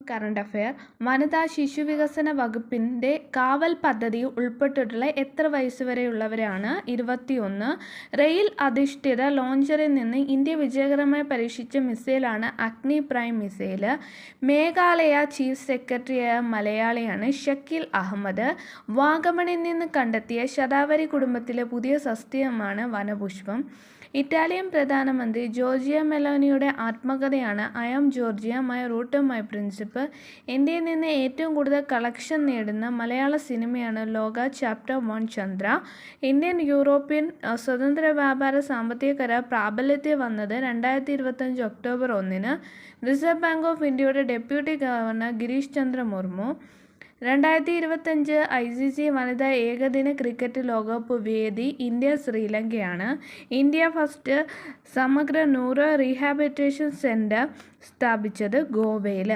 Current affair. വനിതാ ശിശുവികസന വകുപ്പിന്റെ കാവൽ പദ്ധതിയിൽ ഉൾപ്പെട്ടിട്ടുള്ള എത്ര വയസ്സുവരെയുള്ളവരാണ്? 21. റെയിൽ അധിഷ്ഠിത ലോഞ്ചറിൽ നിന്ന് ഇന്ത്യ വിജയകരമായി പരീക്ഷിച്ച മിസൈലാണ് അഗ്നി പ്രൈം മിസൈൽ. മേഘാലയ ചീഫ് സെക്രട്ടറിയായ മലയാളിയാണ് ഷക്കീൽ അഹമ്മദ്. വാഗമണിൽ നിന്ന് കണ്ടെത്തിയ ശതാവരി കുടുംബത്തിലെ പുതിയ സസ്യമാണ് വനപുഷ്പം. ഇറ്റാലിയൻ പ്രധാനമന്ത്രി ജോർജിയ മെലോനിയുടെ ആത്മകഥയാണ് I am Giorgia, my root my principle. ഇന്ത്യയിൽ നിന്ന് ഏറ്റവും കൂടുതൽ കളക്ഷൻ നേടുന്ന മലയാള സിനിമയാണ് ലോക ചാപ്റ്റർ 1 ചന്ദ്ര. ഇന്ത്യൻ യൂറോപ്യൻ സ്വതന്ത്ര വ്യാപാര സാമ്പത്തിക കരാർ പ്രാബല്യത്തിൽ വന്നത് 2025 ഒക്ടോബർ 1-ന്. റിസർവ് ബാങ്ക് ഓഫ് ഇന്ത്യയുടെ deputy governor Girish Chandra Murmu. 2025 ICC വനിതാ ഏകദിന ക്രിക്കറ്റ് ലോകകപ്പ് വേദി ഇന്ത്യ ശ്രീലങ്കയാണ്. ഇന്ത്യ ഫസ്റ്റ് സമഗ്ര ന്യൂറോ റീഹാബിലിറ്റേഷൻ സെന്റർ സ്ഥാപിച്ചത് ഗോവയിൽ.